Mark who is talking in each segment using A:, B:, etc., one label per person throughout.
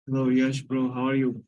A: Hello, Yash, bro. How are you?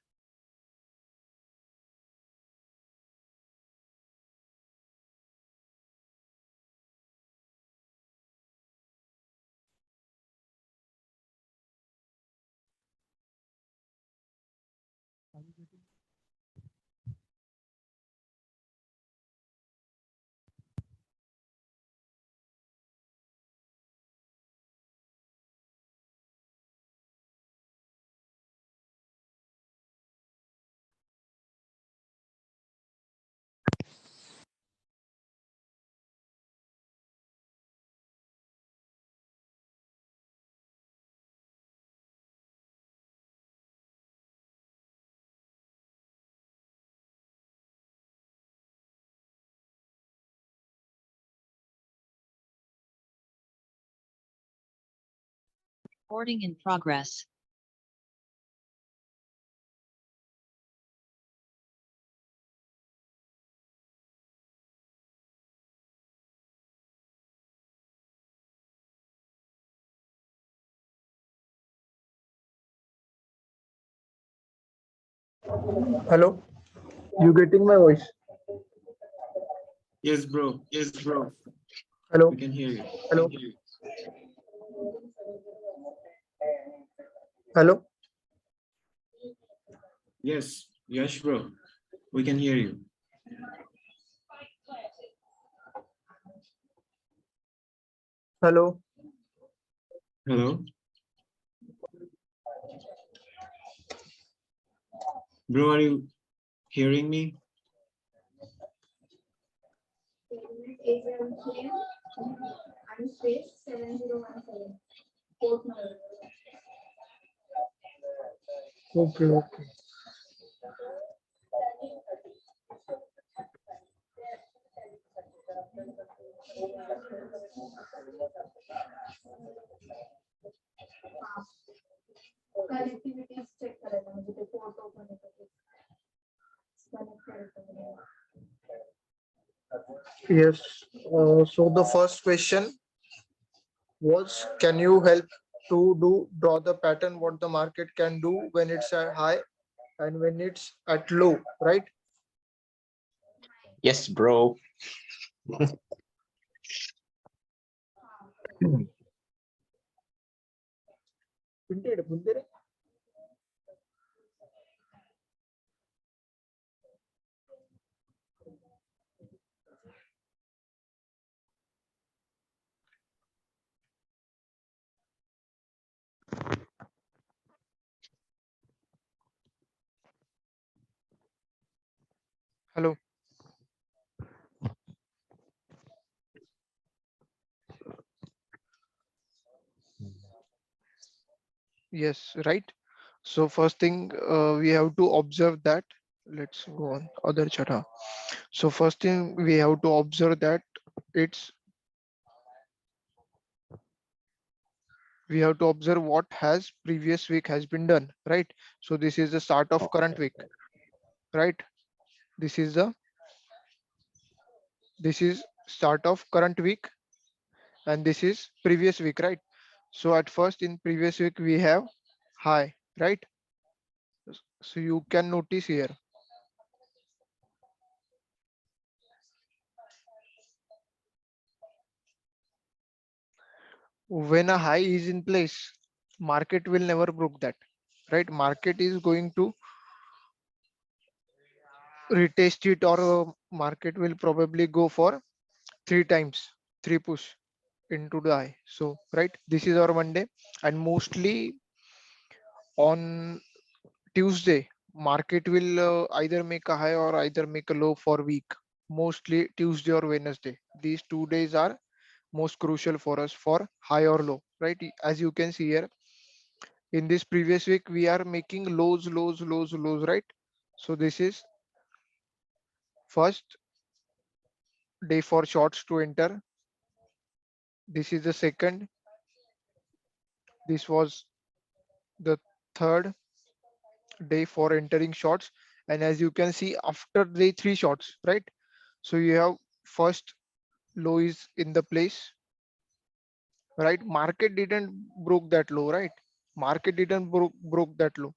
B: Recording in progress.
C: Hello, you getting my voice?
A: Yes, bro. Yes, bro.
C: Hello,
A: We can hear you.
C: hello, hello.
A: Yes, Yash, bro. We can hear you.
C: Hello.
A: Hello? Bro, are you hearing me?
D: I'm space 7017.
C: Okay, okay.
D: Connectivity check करायला म्हणजे ते port open होतं.
C: Yes. So the first question was, can you help to draw the pattern what the market can do when it's at high and when it's at low, right?
E: Yes, bro.
C: Hello. Yes, right. So first thing we have to observe that. Let's go on other chart. So first thing we have to observe that it's we have to observe what has previous week has been done, right? So this is the start of current week, right? This is start of current week and this is previous week, right? So at first in previous week we have high, right? So you can notice here when a high is in place, market will never broke that, right? Market is going to retest it, or market will probably go for three times, three push into the high. So, right, this is our Monday, and mostly on Tuesday, market will either make a high or either make a low for week. Mostly Tuesday or Wednesday. These 2 days are most crucial for us for high or low, right? As you can see here, in this previous week, we are making lows, lows, lows, lows, right? So this is first day for shorts to enter. This is the second. This was the third day for entering shorts. And as you can see, after day three shorts, right? So you have first low is in the place, right? Market didn't broke that low, right? Market didn't broke that low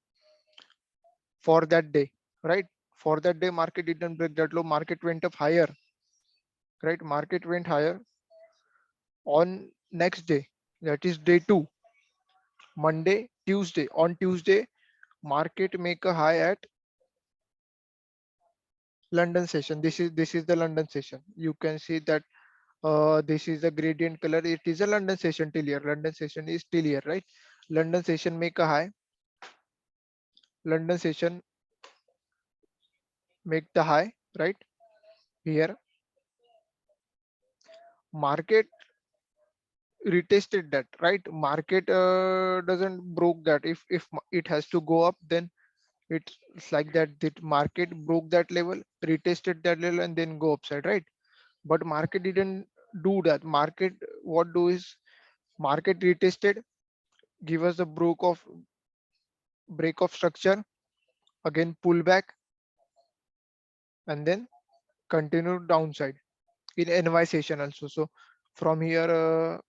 C: for that day, right? For that day, market didn't break that low. Market went up higher, right? Market went higher on next day, that is day two, Monday, Tuesday. On Tuesday, market make a high at London session. This is the London session. You can see that this is the gradient color. It is a London session till here. London session is till here, right? London session make a high. London session make the high, right? Here, market retested that, right? Market doesn't broke that. If it has to go up, then it's like that. That market broke that level, retested that level, and then go upside, right? But market didn't do that. Market what do is market retested, give us a break of structure, again pull back, and then continue downside in NY session also. So from here,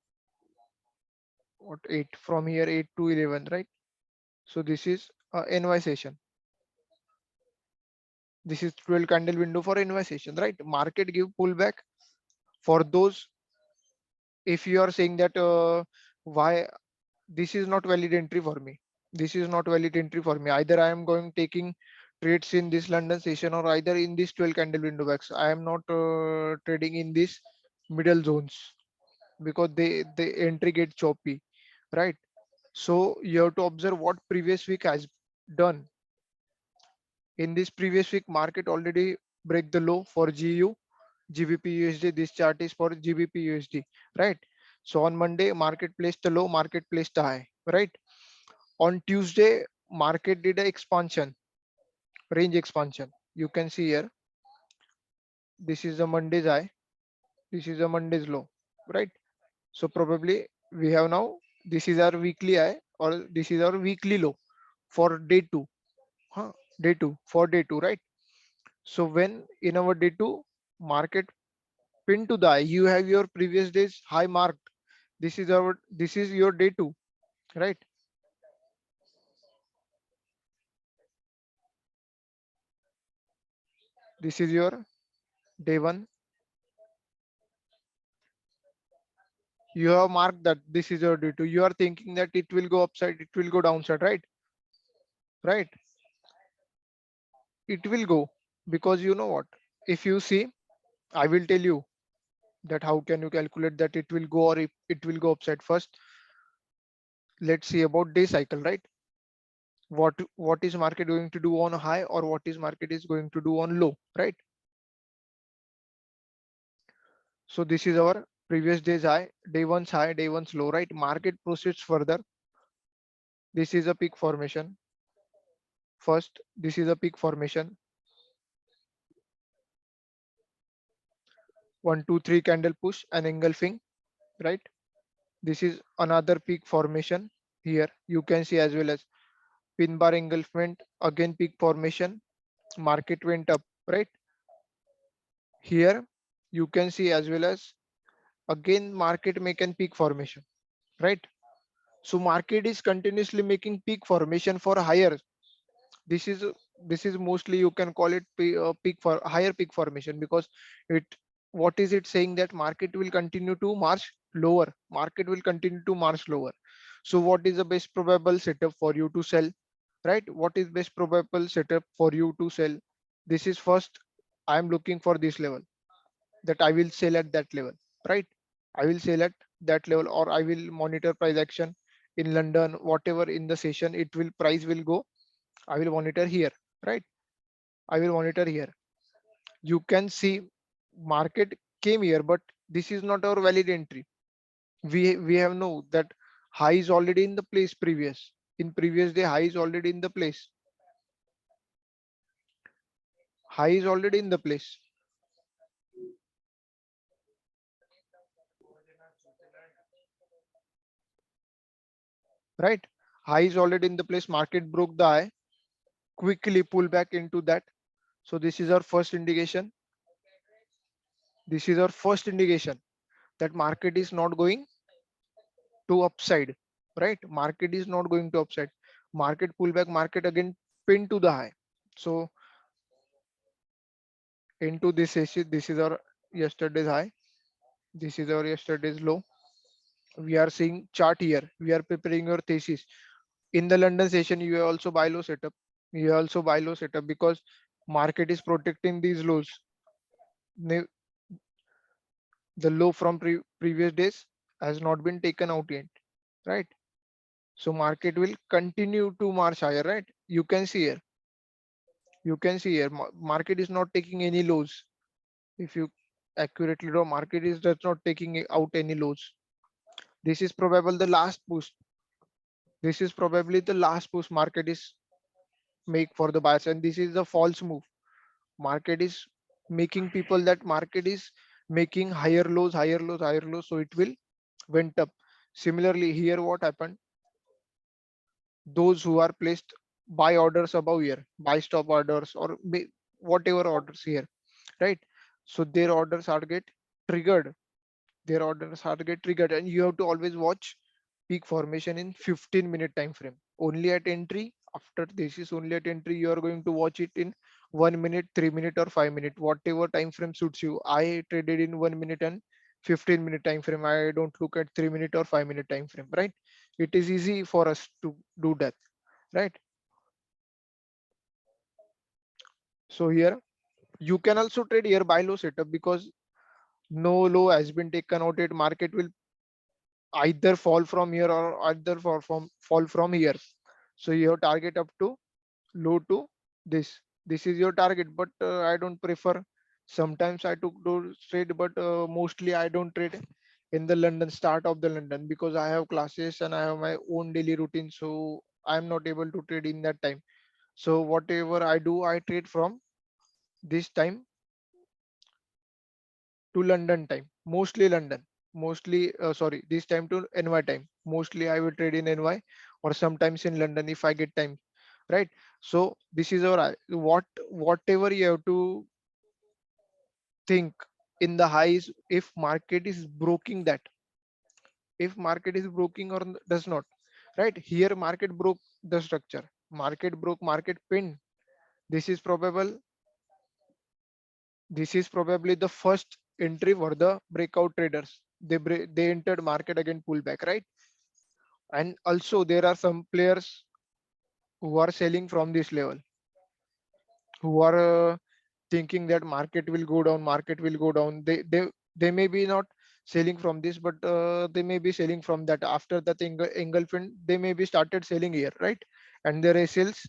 C: what 8 from here 8 to 11, right? So this is NY session. This is 12 candle window for NY session, right? Market give pullback. For those, if you are saying that why this is not valid entry for me, this is not valid entry for me. Either I am going taking trades in this London session, or either in this 12 candle window backs. I am not trading in this middle zones, because the entry get choppy, right? So you have to observe what previous week has done. In this previous week, market already break the low for GU, GBP USD. This chart is for GBP USD, right? So on Monday, market placed the low, market placed the high, right? On Tuesday, market did a expansion, range expansion. You can see here, this is the Monday's high, this is the Monday's low, right? So probably we have now, this is our weekly high, or this is our weekly low for day two, huh? Day two, for day two, right? So when in our day two, market pin to the high, you have your previous day's high marked. This is your day two, right? This is your day one. You have marked that this is your day two. You are thinking that it will go upside, it will go downside, right? Right? It will go, because you know what? If you see, I will tell you that how can you calculate that it will go, or if it will go upside. First, let's see about day cycle, right? What is market going to do on high, or what is market is going to do on low, right? So this is our previous day's high, day one's high, day one's low, right? Market proceeds further. This is a peak formation. First, this is a peak formation. 1 2 3 candle push and engulfing, right? This is another peak formation. Here you can see as well as pin bar engulfment, again peak formation. Market went up, right? Here you can see as well as again market make an peak formation, right? So market is continuously making peak formation for higher. This is this is mostly you can call it peak for higher peak formation, because it, what is it saying, that market will continue to march lower, market will continue to march lower. So what is the best probable setup for you to sell, right? What is best probable setup for you to sell? This is first, I am looking for this level, that I will sell at that level, right? I will sell at that level, or I will monitor price action in London, whatever in the session it will price will go. I will monitor here, right? I will monitor here. You can see market came here, but this is not our valid entry. We have know that high is already in the place previous. In previous day, high is already in the place. High is already in the place. Right? High is already in the place. Market broke the high, quickly pull back into that. So this is our first indication. This is our first indication that market is not going to upside, right? Market is not going to upside. Market pullback, market again pin to the high. So into this session, this is our yesterday's high. This is our yesterday's low. We are seeing chart here. We are preparing your thesis. In the London session, you also buy low setup. You also buy low setup because market is protecting these lows. The low from previous days has not been taken out yet, right? So market will continue to march higher, right? You can see here. You can see here, market is not taking any lows. If you accurately draw, market is just not taking out any lows. This is probably the last push. This is probably the last push market is make for the buyers, and this is the false move. Market is making people that market is making higher lows, higher lows, higher lows, so it will went up. Similarly, here what happened? Those who are placed buy orders above here, buy stop orders or whatever orders here, right? So their orders are get triggered. Their orders are get triggered, and you have to always watch peak formation in 15-minute time frame. Only at entry. After this is only at entry. You are going to watch it in 1 minute, 3 minute, or 5 minute, whatever time frame suits you. I traded in 1 minute and 15-minute time frame. I don't look at 3 minute or 5 minute time frame, right? It is easy for us to do that, right? So here you can also trade here buy low setup because no low has been taken out yet. Market will either fall from here or either fall from here. So you have target up to low to this. This is your target, but I don't prefer. Sometimes I took those trade, but mostly I don't trade in the London start of the London because I have classes and I have my own daily routine. So I'm not able to trade in that time. So whatever I do, I trade from this time to London time, mostly London, mostly sorry, this time to NY time. Mostly I will trade in NY or sometimes in London if I get time, right? So this is our whatever you have to think in the highs. If market is broking that, if market is broking or does not, right? Here market broke the structure, market broke, market pin. This is probable. This is probably the first entry for the breakout traders. They entered market again pullback, right? And also there are some players who are selling from this level, who are thinking that market will go down, market will go down. They may be not selling from this, but they may be selling from that. After that engulfing, they may be started selling here, right? And their sales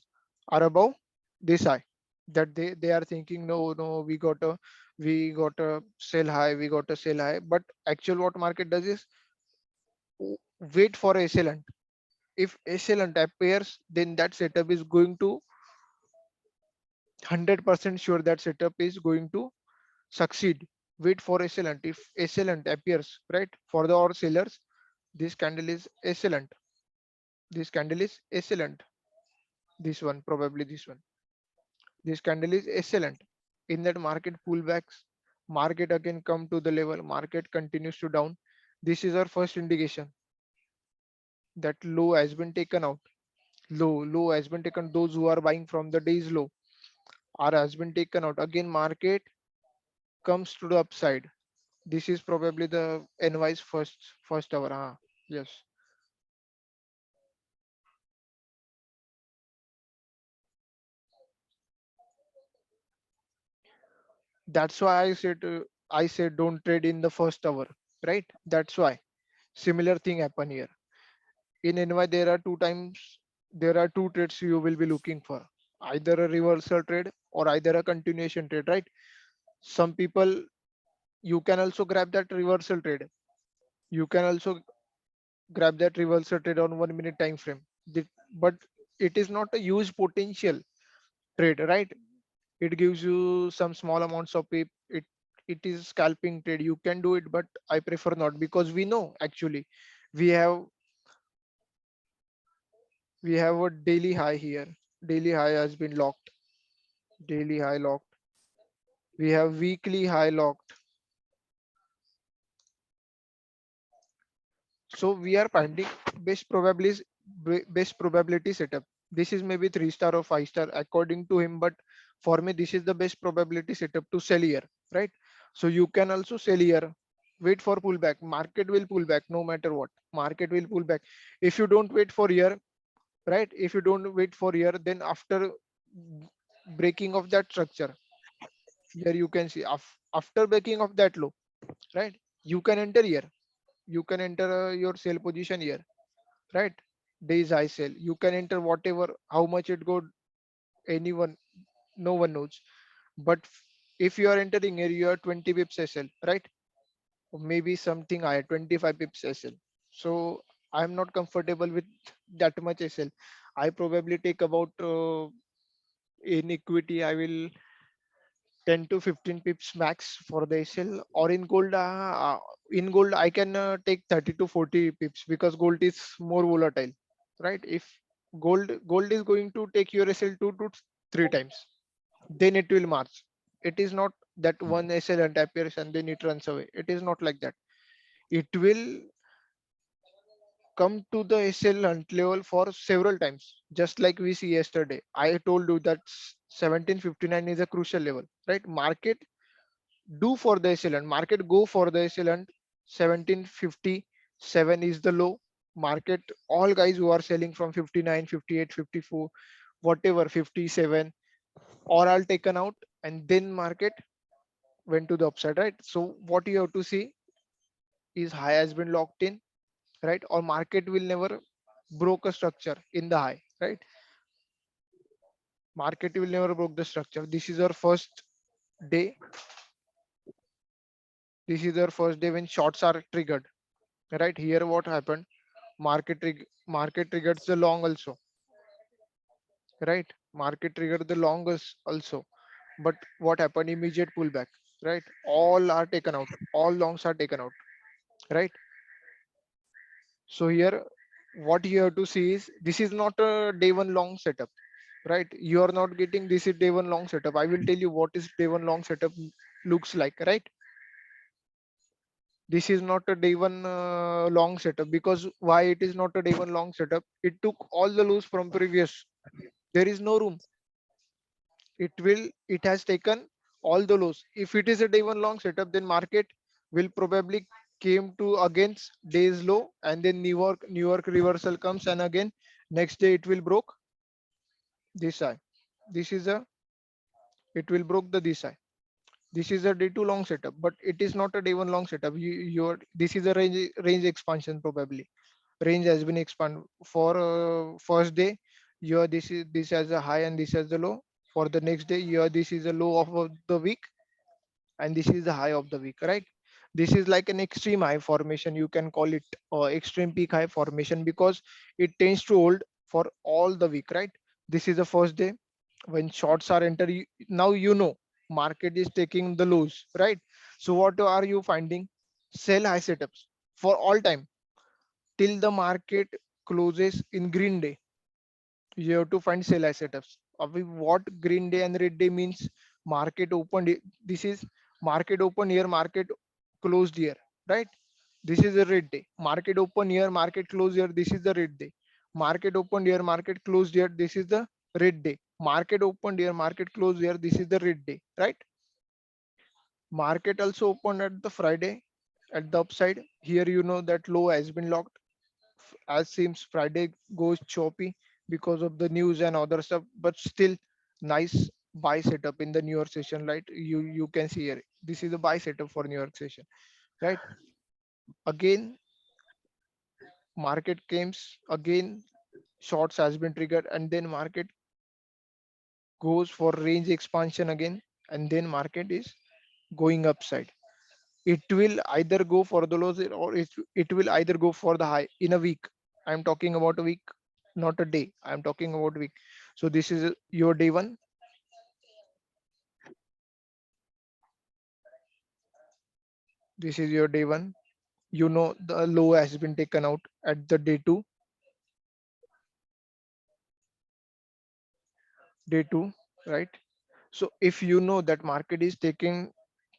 C: are above this high, that they are thinking, no, we got a sell high, we got a sell high. But actual what market does is wait for a SLN. If SLN appears, then that setup is going to 100% sure that setup is going to succeed. Wait for excellent. If excellent appears, right, for the or sellers, this candle is excellent. This candle is excellent. This one, probably this one. This candle is excellent. In that market pullbacks, market again come to the level, market continues to down. This is our first indication that low has been taken out. Low has been taken. Those who are buying from the day's low are has been taken out. Again, market comes to the upside. This is probably the NY's first hour. Yes. That's why I said don't trade in the first hour, right? That's why similar thing happen here. In NY there are two trades you will be looking for, either a reversal trade or either a continuation trade, right? Some people, you can also grab that reversal trade. You can also grab that reversal trade on 1 minute time frame. But it is not a huge potential trade, right? It gives you some small amounts of it is scalping trade. You can do it, but I prefer not, because we know actually we have we have a daily high here. Daily high has been locked. Daily high locked. We have weekly high locked. So we are finding best probability setup. This is maybe 3 star or 5 star according to him, but for me this is the best probability setup to sell here, right? So you can also sell here. Wait for pullback. Market will pull back no matter what. Market will pull back. If you don't wait for here, right? If you don't wait for here, then after breaking of that structure, here you can see after breaking of that low, right? You can enter here. You can enter your sell position here, right? Days high sell. You can enter whatever, how much it go, anyone, no one knows. But if you are entering here, you are 20 pips SL, right? Or maybe something higher, 25 pips SL. So I'm not comfortable with that much SL. I probably take about in equity, I will 10 to 15 pips max for the SL, or in gold I can take 30 to 40 pips because gold is more volatile, right? If gold is going to take your SL 2 to 3 times, then it will march. It is not that one SL and appears and then it runs away. It is not like that. It will come to the SL hunt level for several times, just like we see yesterday. I told you that 1759 is a crucial level, right? Market do for the SL, market go for the SL. 1757 is the low. Market, all guys who are selling from 59, 58, 54, whatever, 57, or all taken out, and then market went to the upside, right? So what you have to see is high has been locked in, right? Or market will never broke a structure in the high, right? Market will never broke the structure. This is our first day. This is our first day when shorts are triggered, right? Here what happened, market triggers the long also, right? Market triggered the longest also, but what happened, immediate pullback, right? All are taken out, all longs are taken out, right? So here what you have to see is this is not a day one long setup, right? You are not getting this is day one long setup. I will tell you what is day one long setup looks like, right? This is not a day one long setup, because why it is not a day one long setup? It took all the lows from previous. There is no room. It has taken all the lows. If it is a day one long setup, then market will probably came to against day's low, and then New York reversal comes, and again next day it will broke this high. This is a it will broke the this high. This is a day two long setup, but it is not a day one long setup. Your this is a range expansion probably. Range has been expanded for first day. Your this as a high and this as the low. For the next day, your this is a low of the week, and this is the high of the week, right? This is like an extreme high formation. You can call it extreme peak high formation, because it tends to hold for all the week, right? This is the first day when shorts are entered. Now you know market is taking the lows, right? So what are you finding? Sell high setups for all time till the market closes in green day. You have to find sell high setups. What green day and red day means? Market opened this is market open here, market closed here, right? This is a red day. Market open here, market closed here, this is the red day. Market opened here, market closed here, this is the red day. Market opened here, market closed here, this is the red day, right? Market also opened at the Friday at the upside. Here you know that low has been locked. As seems Friday goes choppy because of the news and other stuff, but still nice buy setup in the New York session, right? You can see here. This is the buy setup for New York session, right? Again, market comes again, shorts has been triggered, and then market goes for range expansion again, and then market is going upside. It will either go for the lows or it will either go for the high in a week. I'm talking about a week, not a day. I'm talking about week. So this is your day one. This is your day one. You know the low has been taken out at the day two. Day two, right? So if you know that market is taking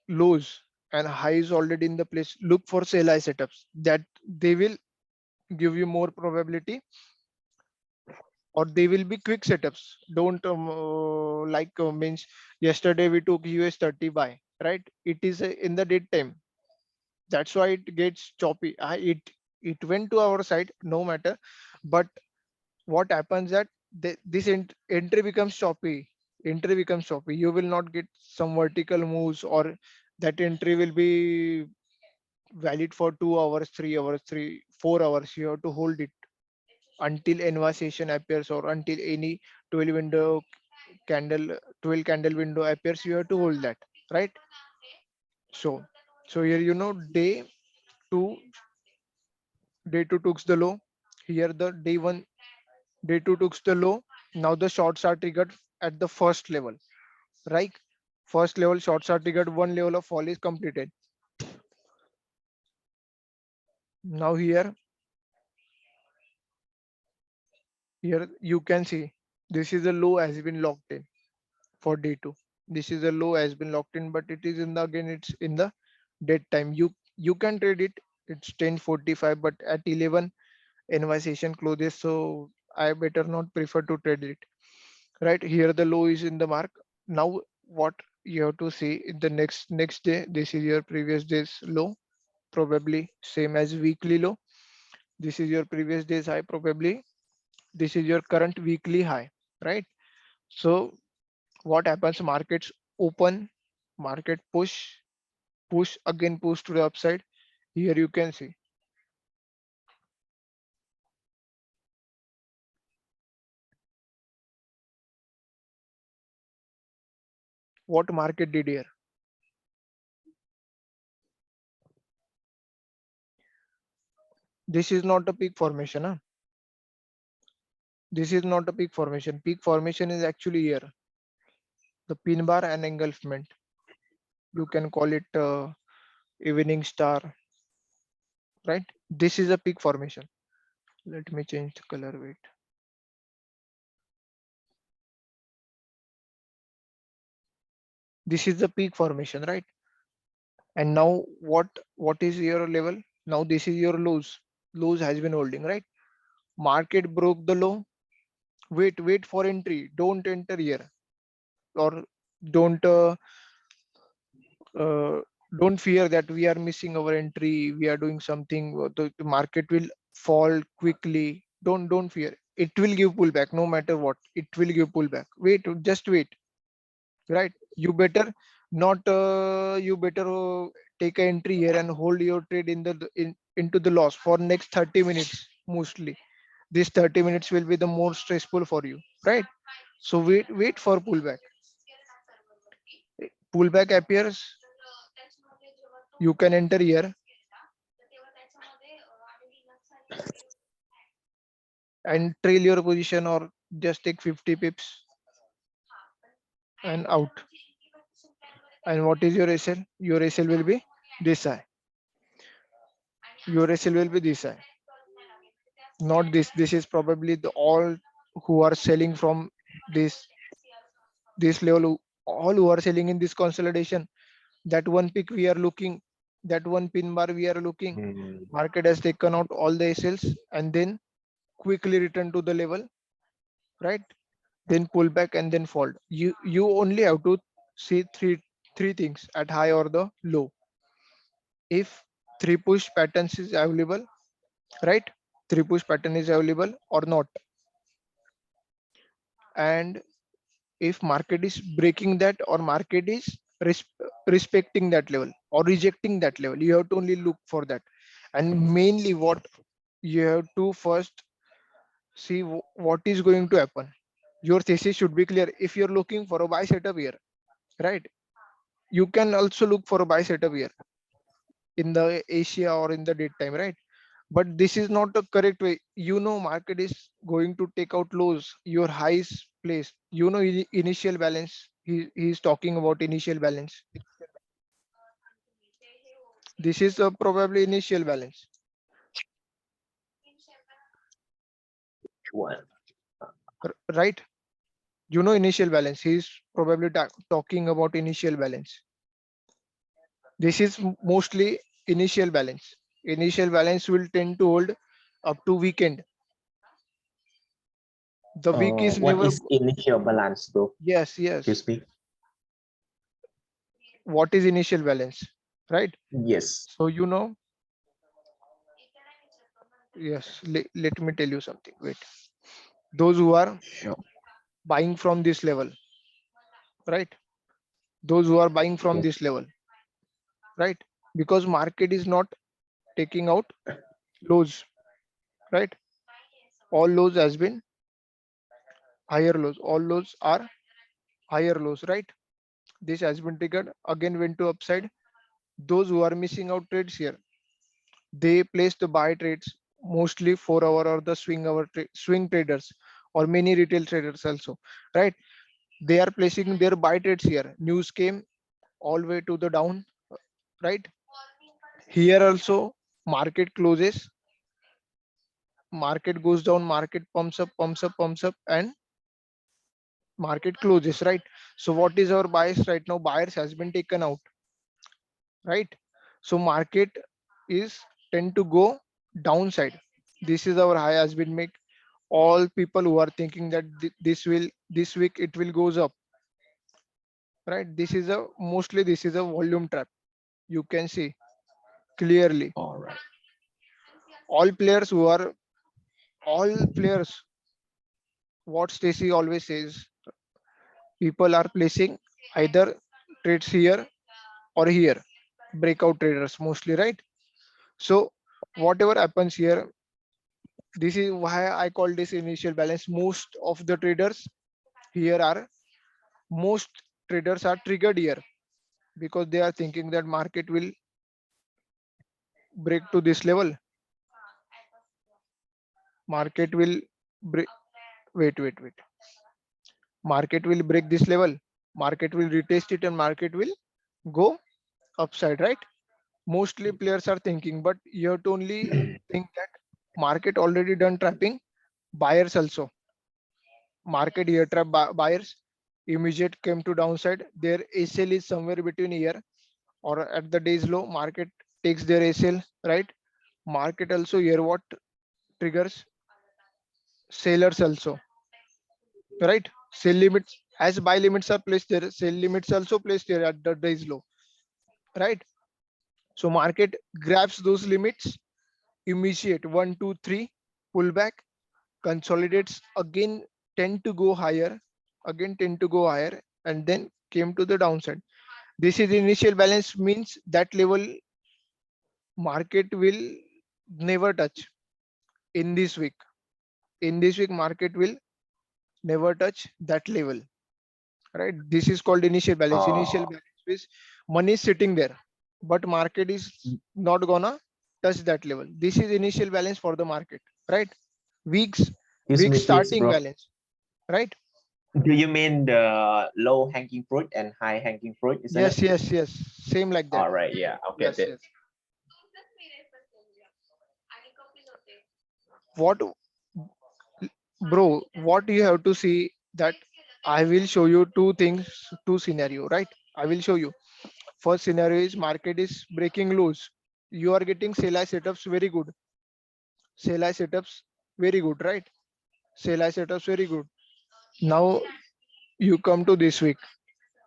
C: lows and highs already in the place, look for sell high setups that they will give you more probability, or they will be quick setups. Don't means yesterday we took US 30 buy, right? It is in the dead time. That's why it gets choppy. It went to our side, no matter. But what happens that this entry becomes choppy. Entry becomes choppy. You will not get some vertical moves, or that entry will be valid for 2 hours, 3 hours, 4 hours. You have to hold it until NVA session appears, or until any 12 window candle 12 candle window appears. You have to hold that, right? So here you know two day two took the low. Here the day two took the low. Now the shorts are triggered at the first level, right? First level shorts are triggered. One level of fall is completed. Now here you can see this is the low has been locked in for day two. This is a low has been locked in, but it is in the again it's in the dead time. You can trade it. It's 10:45, but at 11 NY session closes, so I better not prefer to trade it. Right here, the low is in the mark. Now what you have to see in the next day. This is your previous day's low, probably same as weekly low. This is your previous day's high, probably. This is your current weekly high, right? So what happens? Markets open, market push again, push to the upside. Here you can see what market did here. This is not a peak formation, huh? This is not a peak formation. Peak formation is actually here, the pin bar and engulfment. You can call it evening star, right? This is a peak formation. Let me change the color. Wait. This is the peak formation, right? And now what is your level? Now this is your lows. Lows has been holding, right? Market broke the low. Wait for entry. Don't enter here, or don't uh, uh, don't fear that we are missing our entry. We are doing something. The market will fall quickly. Don't fear. It will give pullback no matter what. It will give pullback. Wait, just wait. Right? You better not. You better take an entry here and hold your trade into the loss for next 30 minutes mostly. This 30 minutes will be the more stressful for you, right? So wait for pullback. Pullback appears, you can enter here and trail your position, or just take 50 pips and out. And what is your SL? Your SL will be this high. Your SL will be this high. Not this. This is probably the all who are selling from this level. All who are selling in this consolidation. That one pick we are looking. That one pin bar we are looking. Market has taken out all the SLs and then quickly return to the level, right? Then pull back and then fall. You only have to see three things at high or the low. If three push patterns is available, right? Three push pattern is available or not. And if market is breaking that or market is respecting that level or rejecting that level, you have to only look for that. And mainly what you have to first see what is going to happen. Your thesis should be clear. If you're looking for a buy setup here, right, you can also look for a buy setup here in the Asia or in the daytime, right? But this is not the correct way. You know, market is going to take out lows, your highs place, you know, initial balance. He's talking about initial balance. This is probably initial balance,
B: One.
C: right? You know, initial balance. He's probably talking about initial balance. This is mostly initial balance. Initial balance will tend to hold up to weekend. The week is
B: What
C: never.
B: is initial balance, bro?
C: Yes, yes.
B: You speak?
C: What is initial balance, right?
B: Yes.
C: So you know, yes. Let me tell you something. Wait. Those who are
B: Sure.
C: buying from this level, right? Those who are buying from
B: Yes.
C: this level, right? Because market is not taking out lows, right? All lows has been higher lows. All lows are higher lows, right? This has been triggered. Again went to upside. Those who are missing out trades here, they place the buy trades, mostly 4 hour or the swing traders or many retail traders also, right? They are placing their buy trades here. News came all way to the down, right? Here also market closes, market goes down, market pumps up, pumps up, pumps up, and market closes, right? So what is our bias right now? Buyers has been taken out, right? So market is tend to go downside. This is our high has been made. All people who are thinking that this week it will goes up, right? This is a mostly this is a volume trap. You can see clearly.
B: All right.
C: All players who are all players, what Stacy always says, people are placing either trades here or here, breakout traders mostly, right? So whatever happens here, this is why I call this initial balance. Here are most traders are triggered here because they are thinking that market will break to this level. Market will break. Wait. Market will break this level. Market will retest it and market will go upside, right? Mostly players are thinking, but you have to only think that market already done trapping. Buyers also. Market here trap buyers. Immediate came to downside. Their ACL is somewhere between here or at the day's low. Market takes their ACL, right? Market also here what triggers sellers also, right? Sell limits as buy limits are placed there, sell limits also placed here at the day's low, right? So market grabs those limits, initiate 1 2 3 pullback, consolidates again, tend to go higher, and then came to the downside. This is initial balance, means that level market will never touch in this week. In this week, market will never touch that level, right? This is called initial balance. Initial balance is money is sitting there, but market is not gonna touch that level. This is initial balance for the market, right? Weeks,
B: Gives
C: week
B: me tips,
C: starting
B: bro.
C: balance, right?
B: Do you mean the low hanging fruit and high hanging fruit? Isn't
C: Yes,
B: it?
C: yes. Same like that.
B: All right. Yeah, I'll get
C: Yes,
B: it.
C: yes. What, bro? What you have to see that I will show you two things, two scenario, right? I will show you. First scenario is market is breaking lows. You are getting sell high setups very good. Sell high setups very good, right? Sell high setups very good. Now you come to this week.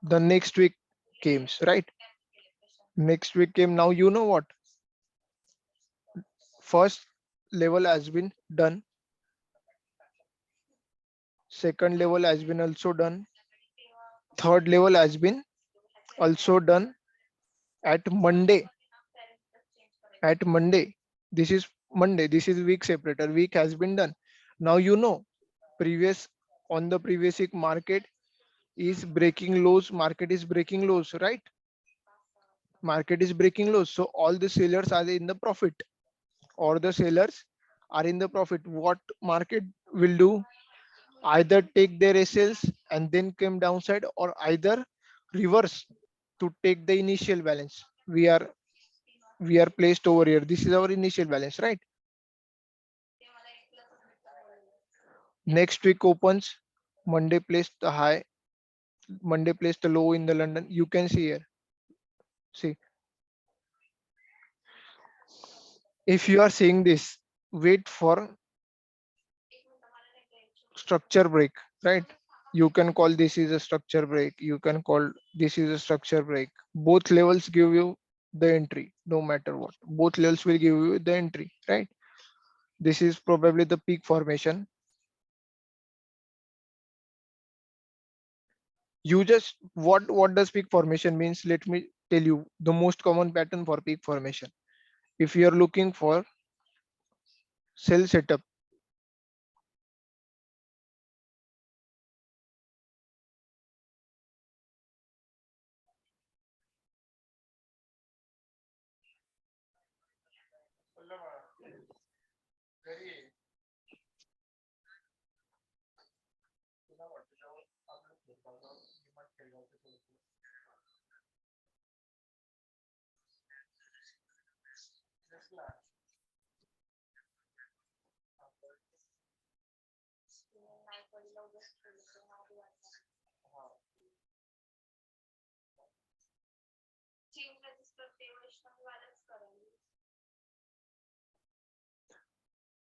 C: The next week came, right? Next week came. Now you know what? First level has been done. Second level has been also done. Third level has been also done at Monday. At Monday. This is Monday. This is week separator. Week has been done. Now you know previous on the previous week market is breaking lows. Market is breaking lows, right? Market is breaking lows. So all the sellers are in the profit, or the sellers are in the profit. What market will do? Either take their SLs and then come downside, or either reverse to take the initial balance. We are placed over here. This is our initial balance, right? Next week opens. Monday placed the high. Monday placed the low in the London. You can see here. See, if you are seeing this, wait for structure break, right? You can call this is a structure break. You can call this is a structure break. Both levels give you the entry, no matter what. Both levels will give you the entry, right? This is probably the peak formation. You just what does peak formation means? Let me tell you the most common pattern for peak formation. If you are looking for sell setup,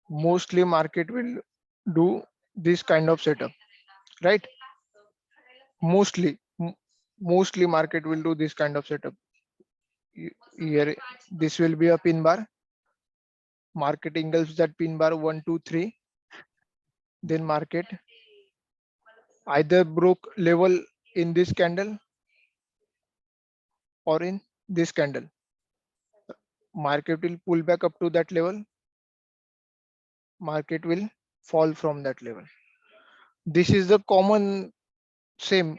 C: mostly market will do this kind of setup, right? Mostly market will do this kind of setup. Here this will be a pin bar. Market engulfs that pin bar 1 2 3. Then market either broke level in this candle or in this candle. Market will pull back up to that level. Market will fall from that level. This is the common same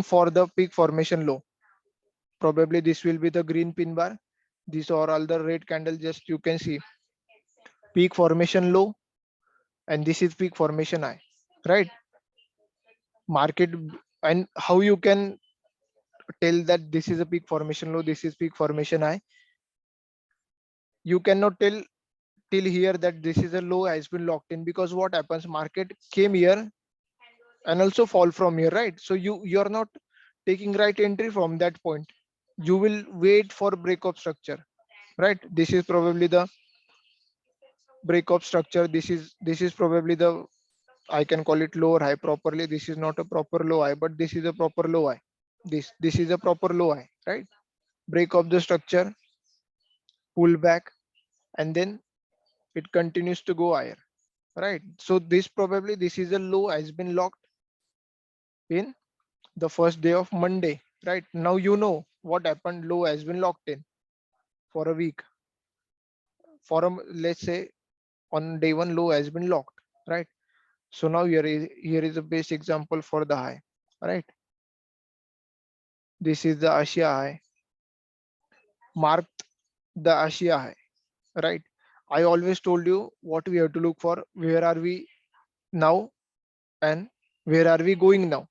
C: for the peak formation low. Probably this will be the green pin bar. These are all the red candle. Just you can see peak formation low, and this is peak formation high, right? Market, and how you can tell that this is a peak formation low, this is peak formation high? You cannot tell till here that this is a low has been locked in, because what happens, market came here and also fall from here, right? So you're not taking right entry from that point. You will wait for break of structure, right? This is probably the break of structure. This is probably the, I can call it lower high properly. This is not a proper low high, but this is a proper low high. This is a proper low high, right? Break of the structure, pull back, and then it continues to go higher, right? So this is a low has been locked in the first day of Monday, right? Now you know what happened. Low has been locked in for a week. For a, let's say on day one, low has been locked, right? So now here is a base example for the high, right? This is the Asia high, marked the Asia high, right? I always told you what we have to look for. Where are we now and where are we going now?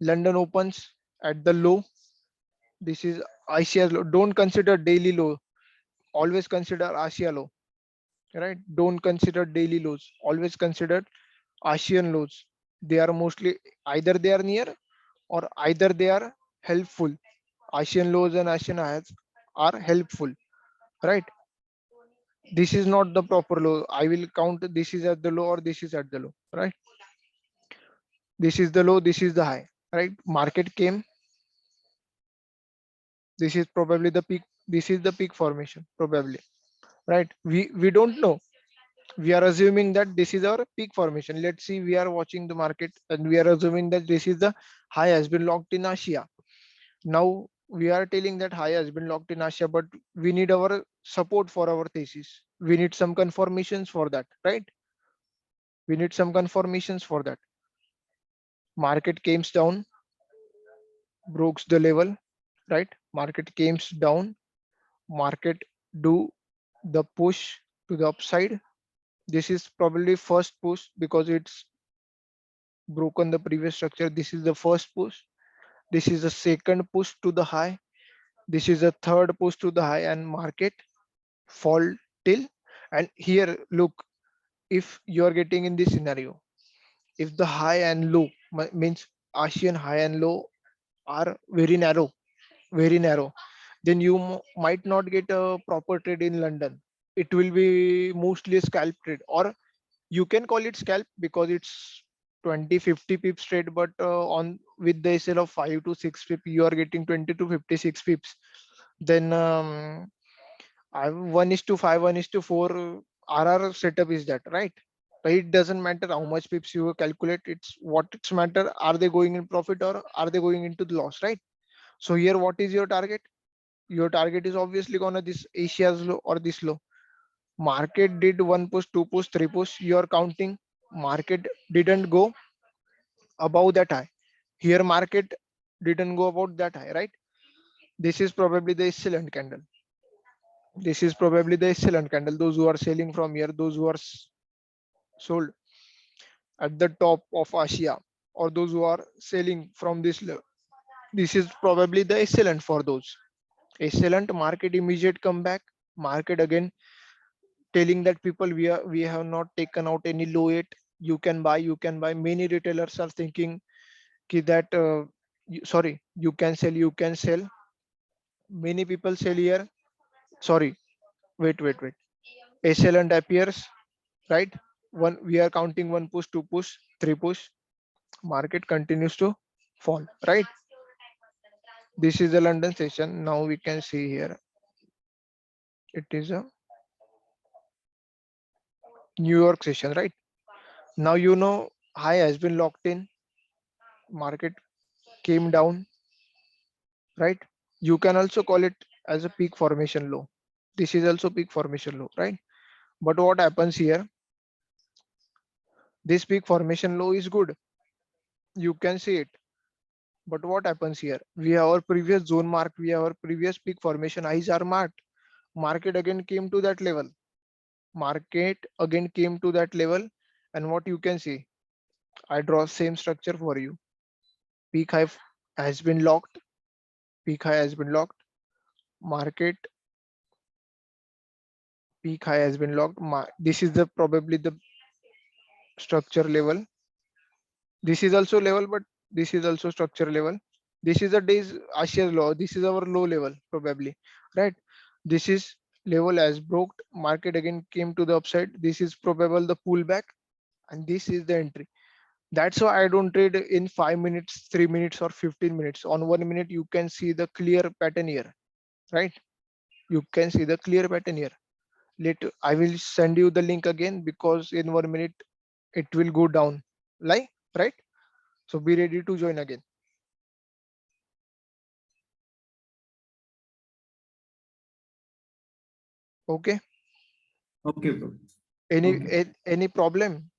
C: London opens at the low. This is Asia's low. Don't consider daily low. Always consider Asia low, right? Don't consider daily lows. Always consider Asian lows. They are mostly either they are near or either they are helpful. Asian lows and Asian highs are helpful, right? This is not the proper low. I will count this is at the low or this is at the low, right? This is the low, this is the high, right? Market came, This is probably the peak. This is the peak formation, probably, right? We don't know. We are assuming that this is our peak formation. Let's see, we are watching the market and we are assuming that this is the high has been locked in Asia. Now we are telling that high has been locked in Asia, but we need our support for our thesis. We need some confirmations for that, right? We need some confirmations for that. Market came down, broke the level, right? Market came down, market do the push to the upside. This is probably first push because it's broken the previous structure. This is the first push. This is the second push to the high. This is the third push to the high, and market fall till. And here, look, if you are getting in this scenario, if the high and low means ASEAN high and low are very narrow, then you might not get a proper trade in London. It will be mostly a scalp trade, or you can call it scalp because it's 20-50 pips trade, but on with the SL of 5 to 6 pip, you are getting 20 to 56 pips. Then 1:5, 1:4 RR setup is that, right? It doesn't matter how much pips you calculate. It's what it's matter. Are they going in profit or are they going into the loss, right? So here, what is your target? Your target is obviously gonna this Asia's low or this low. Market did one push, two push, three push. You are counting. Market didn't go above that high. Here, market didn't go about that high, right? This is probably the excellent candle. This is probably the excellent candle. Those who are selling from here, those who are sold at the top of Asia, or those who are selling from this level, this is probably the excellent for those. Excellent market immediate comeback. Market again telling that people we have not taken out any low yet. You can buy, you can buy. Many retailers are thinking that sorry, you can sell, you can sell. Many people sell here. Sorry, wait. Excellent appears, right? One, we are counting one push, two push, three push. Market continues to fall, right? This is the London session. Now we can see here. It is a New York session, right? Now you know high has been locked in. Market came down, right? You can also call it as a peak formation low. This is also peak formation low, right? But what happens here? This peak formation low is good. You can see it. But what happens here? We have our previous zone mark. We have our previous peak formation highs are marked. Market again came to that level. Market again came to that level. And what you can see? I draw same structure for you. Peak high has been locked. Peak high has been locked. Market peak high has been locked. This is the probably the structure level. This is also level, but this is also structure level. This is the day's Asia's low. This is our low level probably, right? This is level as broke. Market again came to the upside. This is probable the pullback, and this is the entry. That's why I don't trade in 5 minutes, 3 minutes, or 15 minutes. On 1 minute, you can see the clear pattern here, right? You can see the clear pattern here. Later, I will send you the link again because in 1 minute it will go down, like, right? So be ready to join again. Okay.
A: Okay, bro.
C: Any
A: Okay.
C: any problem?